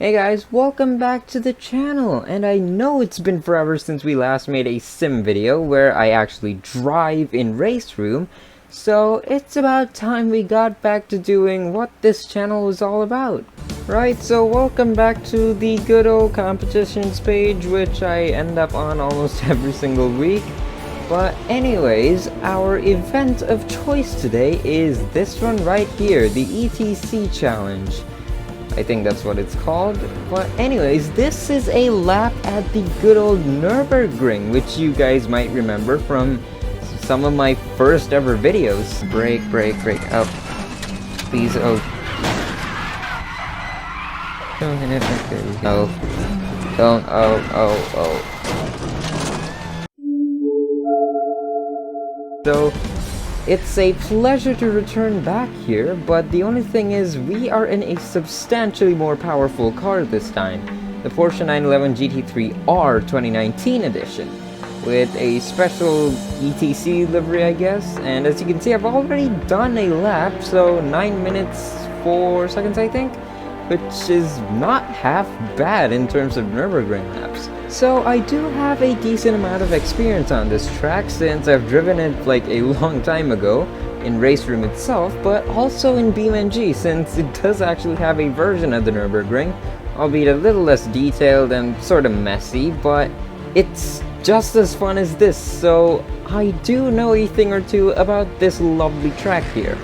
Hey guys, welcome back to the channel, and I know it's been forever since we last made a sim video where I actually drive in Race Room, so it's about time we got back to doing what this channel is all about. Right, so welcome back to the good old competitions page, which I end up on almost every single week. But anyways, our event of choice today is this one right here, the ETC challenge. I think that's what it's called. But anyways, this is a lap at the good old Nürburgring, which you guys might remember from some of my first ever videos. Brake, oh. Please, oh. No. Don't, oh. So, it's a pleasure to return back here, but the only thing is we are in a substantially more powerful car this time, the Porsche 911 GT3R 2019 edition, with a special ETC livery, I guess, and as you can see I've already done a lap, so 9 minutes 4 seconds I think, which is not half bad in terms of Nürburgring laps. So I do have a decent amount of experience on this track since I've driven it like a long time ago in Race Room itself, but also in BeamNG since it does actually have a version of the Nürburgring, albeit a little less detailed and sort of messy, but it's just as fun as this, so I do know a thing or two about this lovely track here.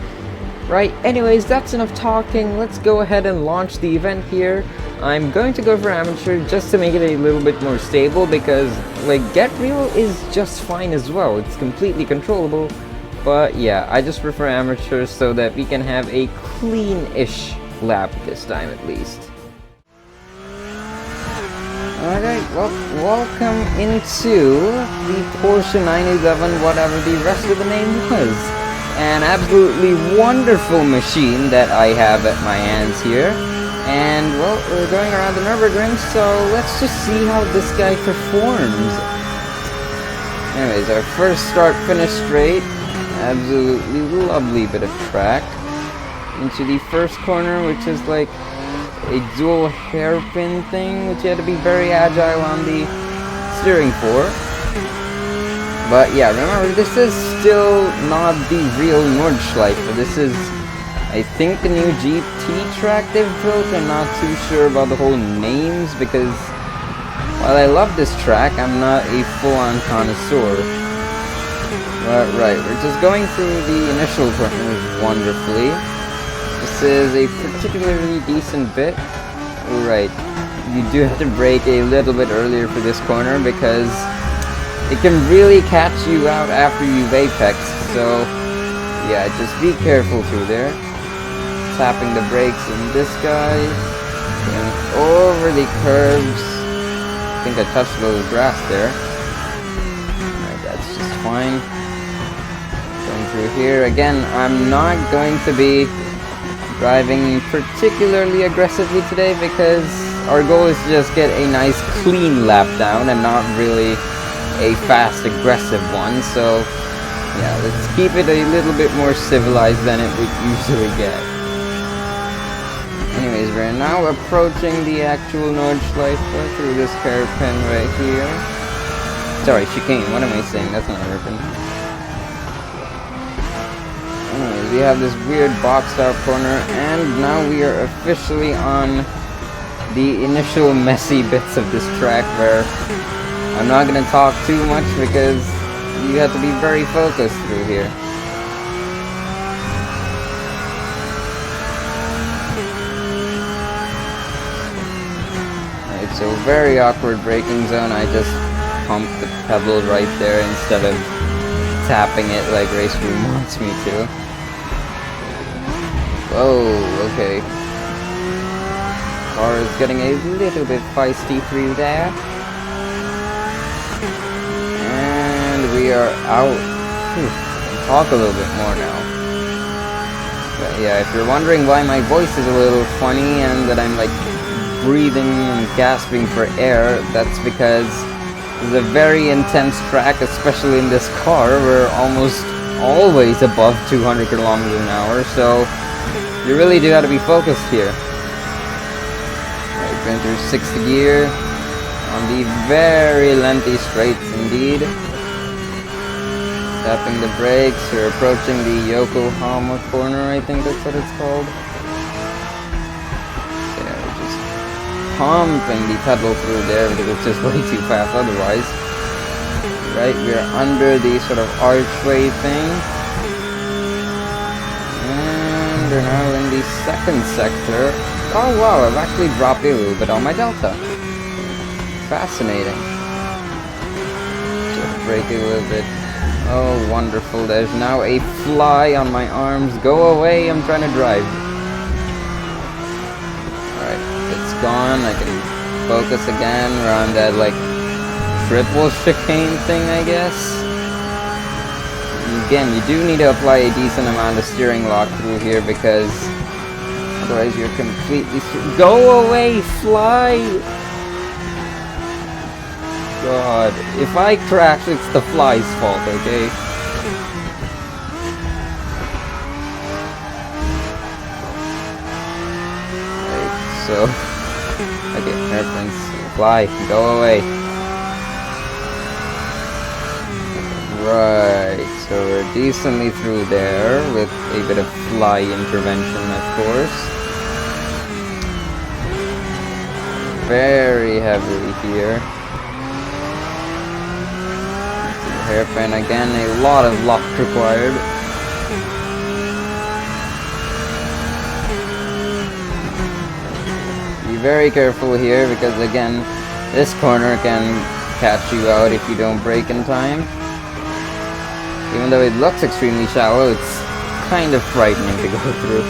Right, anyways, that's enough talking. Let's go ahead and launch the event here. I'm going to go for amateur just to make it a little bit more stable because, like, get real is just fine as well. It's completely controllable. But yeah, I just prefer amateur so that we can have a clean-ish lap this time at least. Alright, well, welcome into the Porsche 911, whatever the rest of the name was. An absolutely wonderful machine that I have at my hands here. And, well, we're going around the Nürburgring, so let's just see how this guy performs. Anyways, our first start-finish straight. Absolutely lovely bit of track. Into the first corner, which is like a dual hairpin thing, which you had to be very agile on the steering for. But yeah, remember, this is still not the real Nordschleife. This is, I think, the new GT track they've built. I'm not too sure about the whole names because while I love this track, I'm not a full-on connoisseur. But right, we're just going through the initial corners wonderfully. This is a particularly decent bit. Right, you do have to brake a little bit earlier for this corner because it can really catch you out after you've apexed, so yeah, just be careful through there. Tapping the brakes in this guy, going over the curbs. I think I touched a little grass there. Alright, that's just fine. Going through here, again, I'm not going to be driving particularly aggressively today because our goal is to just get a nice clean lap down and not really a fast aggressive one, so yeah, let's keep it a little bit more civilized than it would usually get. Anyways, we're now approaching the actual Nordschleife through this hairpin right here. Sorry, chicane, what am I saying? That's not a hairpin. Anyways, we have this weird boxed out corner, and now we are officially on the initial messy bits of this track where I'm not going to talk too much because you have to be very focused through here. Alright, so very awkward braking zone. I just pumped the pedal right there instead of tapping it like Race Room wants me to. Whoa, okay. Car is getting a little bit feisty through there. We are out. Talk a little bit more now. But yeah, if you're wondering why my voice is a little funny and that I'm like breathing and gasping for air, that's because it's a very intense track, especially in this car. We're almost always above 200 kilometers an hour, so you really do have to be focused here. Right, going through 6th gear on the very lengthy straights indeed. Tapping the brakes, we're approaching the Yokohama corner, I think that's what it's called. Yeah, we're just pumping the pedal through there because it's just way too fast otherwise. Right, we're under the sort of archway thing. And we're now in the 2nd sector. Oh wow, I've actually dropped a little bit on my delta. Fascinating. Just brake a little bit. Oh, wonderful. There's now a fly on my arms. Go away, I'm trying to drive. Alright, it's gone. I can focus again. We're on that, like, triple chicane thing, I guess. Again, you do need to apply a decent amount of steering lock through here because otherwise you're completely... Go away, fly! God, if I crash, it's the fly's fault, okay? Right, so... Okay, airplanes, fly, go away. Right, so we're decently through there with a bit of fly intervention, of course. Very heavily here. Hairpin again, a lot of luck required. Be very careful here because again, this corner can catch you out if you don't brake in time. Even though it looks extremely shallow, it's kind of frightening to go through.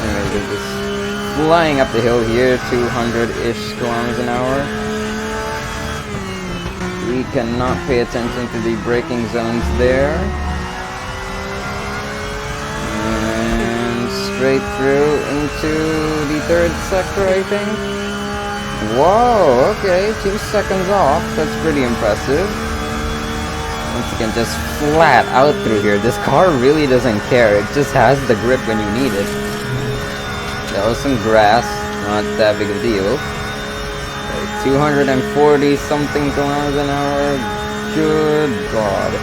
Anyway, we're just flying up the hill here, 200-ish kilometers an hour. We cannot pay attention to the braking zones there. And straight through into the 3rd sector, I think. Whoa, okay, 2 seconds off. That's pretty impressive. Once again, just flat out through here. This car really doesn't care. It just has the grip when you need it. That was some grass. Not that big of a deal. 240 something kilometers an hour. Good God.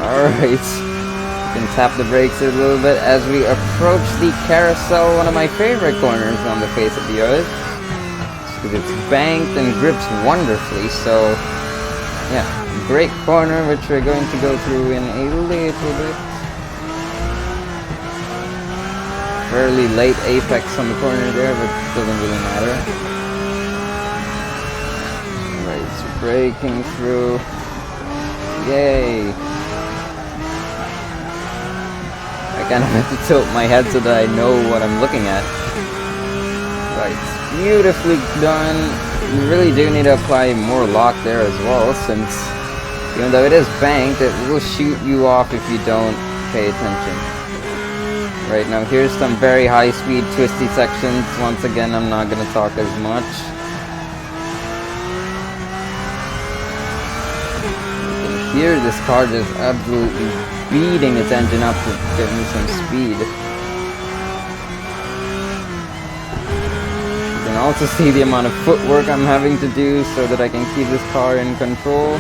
Alright. You can tap the brakes a little bit as we approach the carousel, one of my favorite corners on the face of the earth. Because it's banked and grips wonderfully, so yeah, great corner which we're going to go through in a little bit. Fairly late apex on the corner there, but it doesn't really matter. Braking through. Yay! I kind of have to tilt my head so that I know what I'm looking at. Right, beautifully done. You really do need to apply more lock there as well, since even though it is banked, it will shoot you off if you don't pay attention. Right, now here's some very high speed twisty sections. Once again, I'm not going to talk as much. Here, this car just absolutely beating its engine up to give me some speed. You can also see the amount of footwork I'm having to do so that I can keep this car in control.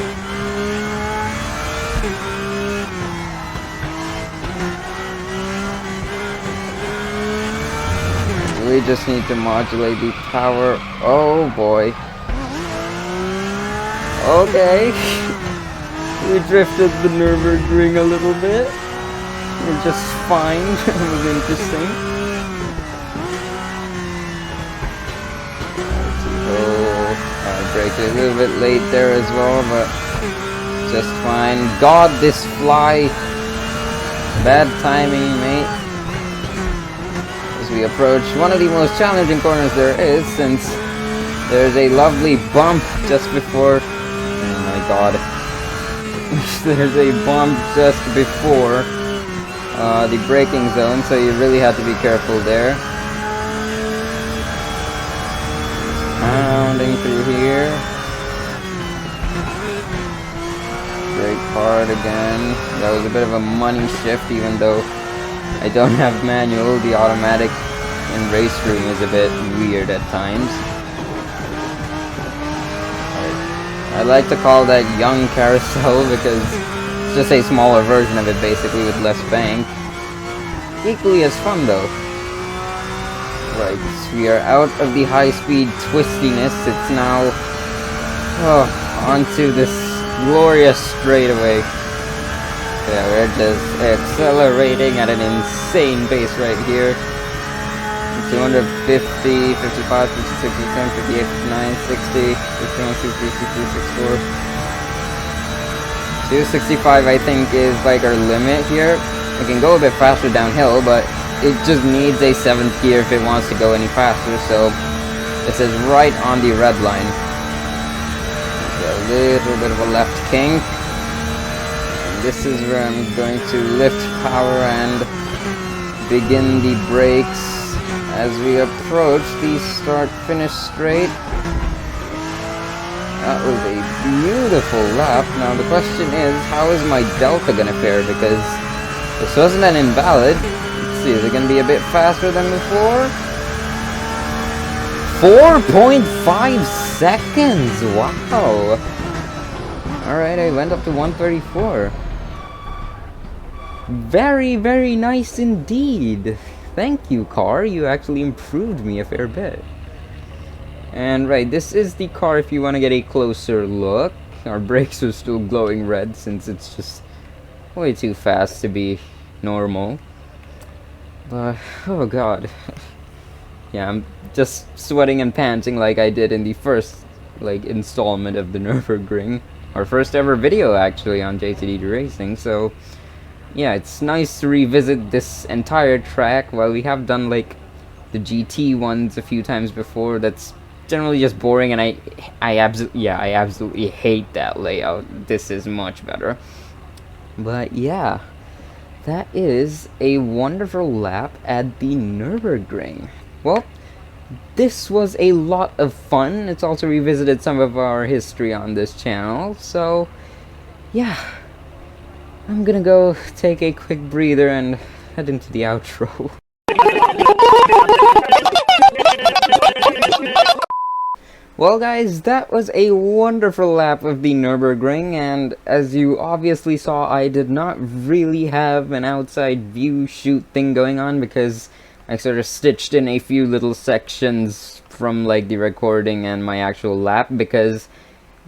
I really just need to modulate the power. Oh boy. Okay. We drifted the Nürburgring a little bit. We're just fine. It was interesting. Oh, I braked a little bit late there as well, but just fine. God, this fly. Bad timing, mate. As we approach one of the most challenging corners there is, since there's a lovely bump just before. Oh my God. There's a bump just before the braking zone, so you really have to be careful there. Pounding through here. Brake hard again. That was a bit of a money shift, even though I don't have manual. The automatic in race room is a bit weird at times. I like to call that young carousel because it's just a smaller version of it basically with less bank. Equally as fun though. Right, we are out of the high-speed twistiness. It's now onto this glorious straightaway. Yeah, we're just accelerating at an insane pace right here. 250, 55, 56, 57, 58, 59, 60, 61, 62, 63, 64. 265 I think is like our limit here. We can go a bit faster downhill, but it just needs a 7th gear if it wants to go any faster, so this is right on the red line. A little bit of a left kink. And this is where I'm going to lift power and begin the brakes as we approach the start-finish straight. That was a beautiful lap. Now the question is, how is my delta gonna fare? Because this wasn't an invalid. Is it going to be a bit faster than before? 4.5 seconds! Wow! Alright, I went up to 134. Very, very nice indeed. Thank you, car. You actually improved me a fair bit. And right, this is the car if you want to get a closer look. Our brakes are still glowing red since it's just way too fast to be normal. But, oh god. Yeah, I'm just sweating and panting like I did in the first, installment of the Nürburgring. Our first ever video, actually, on GT3R I Racing, so... Yeah, it's nice to revisit this entire track, while we have done, the GT ones a few times before. That's generally just boring, and I absolutely hate that layout. This is much better. But, yeah. That is a wonderful lap at the Nürburgring. Well, this was a lot of fun. It's also revisited some of our history on this channel. So, yeah. I'm gonna go take a quick breather and head into the outro. Well guys, that was a wonderful lap of the Nürburgring, and as you obviously saw, I did not really have an outside view shoot thing going on because I sort of stitched in a few little sections from the recording and my actual lap because,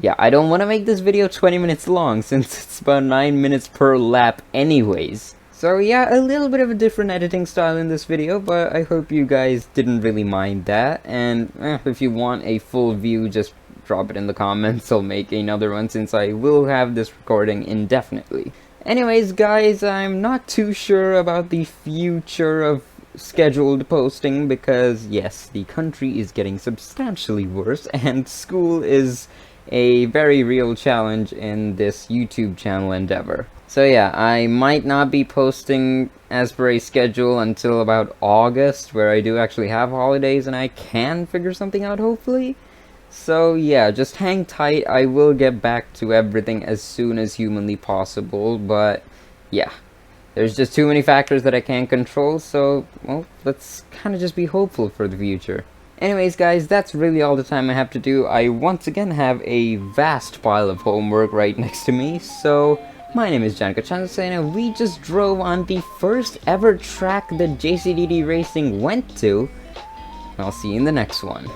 yeah, I don't want to make this video 20 minutes long since it's about 9 minutes per lap anyways. So yeah, a little bit of a different editing style in this video, but I hope you guys didn't really mind that. And if you want a full view, just drop it in the comments. I'll make another one since I will have this recording indefinitely. Anyways guys, I'm not too sure about the future of scheduled posting because yes, the country is getting substantially worse and school is a very real challenge in this YouTube channel endeavor. So yeah, I might not be posting as per a schedule until about August, where I do actually have holidays and I can figure something out hopefully. So yeah, just hang tight. I will get back to everything as soon as humanly possible, but yeah, there's just too many factors that I can't control, so well, let's kind of just be hopeful for the future. Anyways guys, that's really all the time I have to do. I once again have a vast pile of homework right next to me, so my name is Janica Chansay and we just drove on the first ever track that GT3R I Racing went to. I'll see you in the next one.